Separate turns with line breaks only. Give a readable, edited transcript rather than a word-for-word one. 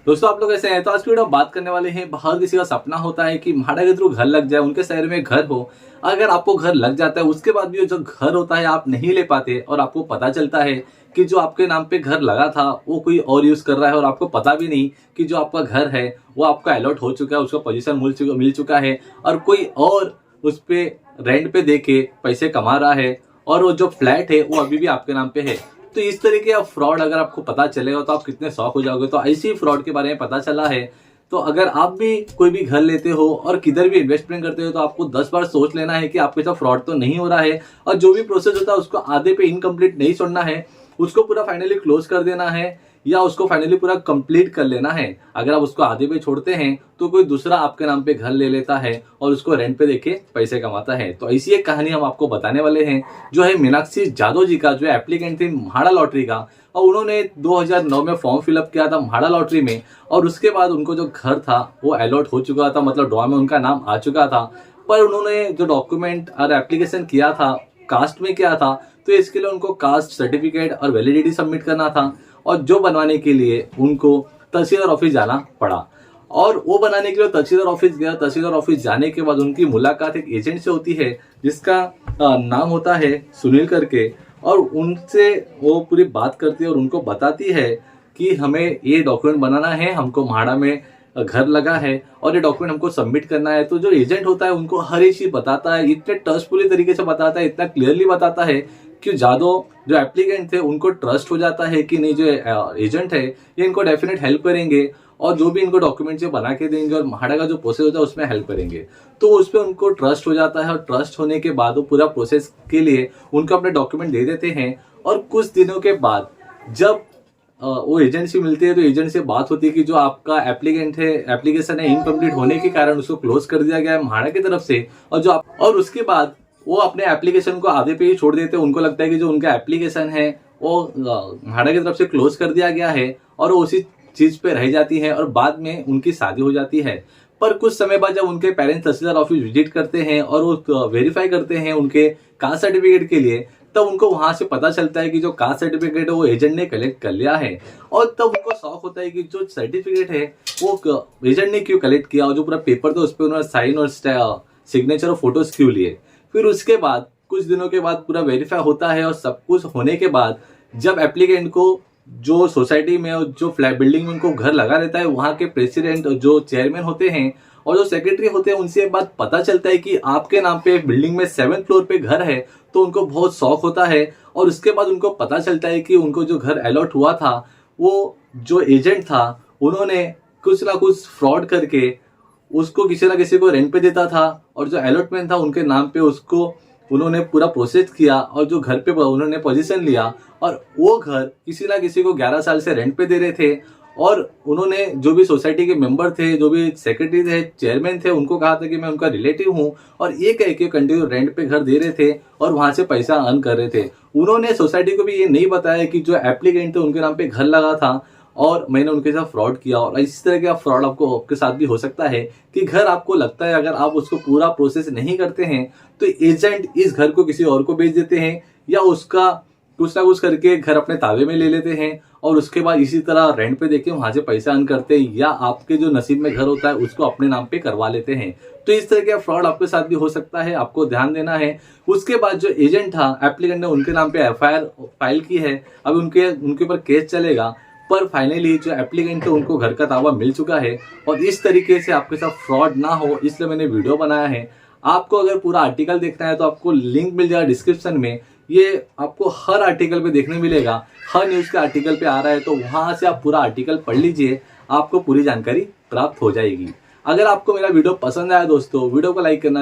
दोस्तों आप लोग ऐसे हैं तो आज की वीडियो में बात करने वाले हैं। हर किसी का सपना होता है कि भाड़ा के थ्रू घर लग जाए, उनके शहर में घर हो। अगर आपको घर लग जाता है उसके बाद भी जो घर होता है आप नहीं ले पाते और आपको पता चलता है कि जो आपके नाम पे घर लगा था वो कोई और यूज कर रहा है और आपको पता भी नहीं कि जो आपका घर है वो आपका अलॉट हो चुका है, उसका पोजीशन मिल चुका है और कोई और उस पे रेंट पे दे के पैसे कमा रहा है और वो जो फ्लैट है वो अभी भी आपके नाम पे है। तो इस तरीके का फ्रॉड अगर आपको पता चलेगा तो आप कितने शॉक हो जाओगे। तो ऐसी फ्रॉड के बारे में पता चला है। तो अगर आप भी कोई भी घर लेते हो और किधर भी इन्वेस्टमेंट करते हो तो आपको 10 बार सोच लेना है कि आपके साथ फ्रॉड तो नहीं हो रहा है और जो भी प्रोसेस होता है उसको आधे पे इनकम्प्लीट नहीं छोड़ना है, उसको पूरा फाइनली क्लोज कर देना है या उसको फाइनली पूरा कंप्लीट कर लेना है। अगर आप उसको आधे पे छोड़ते हैं तो कोई दूसरा आपके नाम पे घर ले लेता है और उसको रेंट पे देके पैसे कमाता है। तो ऐसी एक कहानी हम आपको बताने वाले हैं जो है मीनाक्षी जादव जी का, जो एप्लीकेंट थी म्हाडा लॉटरी का। और उन्होंने 2009 में फॉर्म फिलअप किया था म्हाडा लॉटरी में और उसके बाद उनको जो घर था वो अलॉट हो चुका था, मतलब ड्रॉ में उनका नाम आ चुका था। पर उन्होंने जो डॉक्यूमेंट और एप्लीकेशन किया था कास्ट में किया था, तो इसके लिए उनको कास्ट सर्टिफिकेट और वैलिडिटी सबमिट करना था और जो बनवाने के लिए उनको तहसीलदार ऑफिस जाना पड़ा। और वो बनाने के लिए तहसीलदार ऑफिस गया। तहसीलदार ऑफिस जाने के बाद उनकी मुलाकात एक एजेंट से होती है जिसका नाम होता है सुनील करके, और उनसे वो पूरी बात करती है और उनको बताती है कि हमें ये डॉक्यूमेंट बनाना है, हमको म्हाडा में घर लगा है और ये डॉक्यूमेंट हमको सबमिट करना है। तो जो एजेंट होता है उनको हर एक चीज बताता है, इतने ट्रस्टफुली तरीके से बताता है, इतना क्लियरली बताता है कि जादव जो एप्लीकेंट थे उनको ट्रस्ट हो जाता है कि नहीं, जो एजेंट है ये इनको डेफिनेट हेल्प करेंगे और जो भी इनको डॉक्यूमेंट बना के देंगे और म्हाडा का जो प्रोसेस होता है उसमें हेल्प करेंगे। तो उस पर उनको ट्रस्ट हो जाता है और ट्रस्ट होने के बाद वो पूरा प्रोसेस के लिए उनको अपने डॉक्यूमेंट दे देते हैं। और कुछ दिनों के बाद जब वो एजेंट से मिलते हैं तो एजेंट से बात होती है कि जो आपका एप्लीकेंट है, एप्लीकेशन है इनकम्प्लीट होने के कारण उसको क्लोज कर दिया गया है म्हाडा की तरफ से। और उसके बाद वो अपने एप्लीकेशन को आधे पे ही छोड़ देते हैं। उनको लगता है कि जो उनका एप्लीकेशन है वो म्हाडा की तरफ से क्लोज कर दिया गया है और वो उसी चीज पे रह जाती है और बाद में उनकी शादी हो जाती है। पर कुछ समय बाद जब उनके पेरेंट्स तहसीलदार ऑफिस विजिट करते हैं और वो वेरीफाई करते हैं उनके कास्ट सर्टिफिकेट के लिए, तब उनको वहां से पता चलता है कि जो कास्ट सर्टिफिकेट है वो एजेंट ने कलेक्ट कर लिया है। और तब उनको शौक होता है कि जो सर्टिफिकेट है वो एजेंट ने क्यों कलेक्ट किया और जो पूरा पेपर था उस पर उन्होंने साइन और सिग्नेचर और फोटोज क्यों लिए। फिर उसके बाद कुछ दिनों के बाद पूरा वेरीफाई होता है और सब कुछ होने के बाद जब एप्लीकेंट को जो सोसाइटी में और जो फ्लैट बिल्डिंग में उनको घर लगा रहता है वहां के प्रेसिडेंट, जो चेयरमैन होते हैं और जो सेक्रेटरी होते हैं, उनसे एक बात पता चलता है कि आपके नाम पे बिल्डिंग में 7th फ्लोर पे घर है, तो उनको बहुत शौक होता है। और उसके बाद उनको पता चलता है कि उनको जो घर अलॉट हुआ था वो जो एजेंट था उन्होंने कुछ ना कुछ फ्रॉड करके उसको किसी ना किसी को रेंट पे देता था और जो अलॉटमेंट था उनके नाम पे उसको उन्होंने पूरा प्रोसेस किया और जो घर पे उन्होंने पोजीशन लिया और वो घर किसी ना किसी को 11 साल से रेंट पे दे रहे थे। और उन्होंने जो भी सोसाइटी के मेंबर थे, जो भी सेक्रेटरी थे, चेयरमैन थे, उनको कहा था कि मैं उनका रिलेटिव हूँ और ये कह के कंटिन्यू रेंट पे घर दे रहे थे और वहां से पैसा अर्न कर रहे थे। उन्होंने सोसाइटी को भी ये नहीं बताया कि जो एप्लीकेंट थे उनके नाम पे घर लगा था और मैंने उनके साथ फ्रॉड किया। और इस तरह का फ्रॉड आपके साथ भी हो सकता है कि घर आपको लगता है, अगर आप उसको पूरा प्रोसेस नहीं करते हैं तो एजेंट इस घर को किसी और को बेच देते हैं या उसका कुछ ना कुछ करके घर अपने ताबे में ले लेते हैं और उसके बाद इसी तरह रेंट पे देके वहां से पैसा अर्न करते हैं या आपके जो नसीब में घर होता है उसको अपने नाम पे करवा लेते हैं। तो इस तरह का फ्रॉड आपके साथ भी हो सकता है, आपको ध्यान देना है। उसके बाद जो एजेंट था, एप्लीकेंट ने उनके नाम पे FIR फाइल की है, अब उनके ऊपर केस चलेगा। पर फाइनली जो एप्लीकेंट है उनको घर का ताबा मिल चुका है और इस तरीके से आपके साथ फ्रॉड ना हो इसलिए मैंने वीडियो बनाया है। आपको अगर पूरा आर्टिकल देखना है तो आपको लिंक मिल जाएगा डिस्क्रिप्शन में। ये आपको हर आर्टिकल पे देखने मिलेगा, हर न्यूज़ के आर्टिकल पे आ रहा है, तो वहां से आप पूरा आर्टिकल पढ़ लीजिए, आपको पूरी जानकारी प्राप्त हो जाएगी। अगर आपको मेरा वीडियो पसंद आया दोस्तों, वीडियो को लाइक करना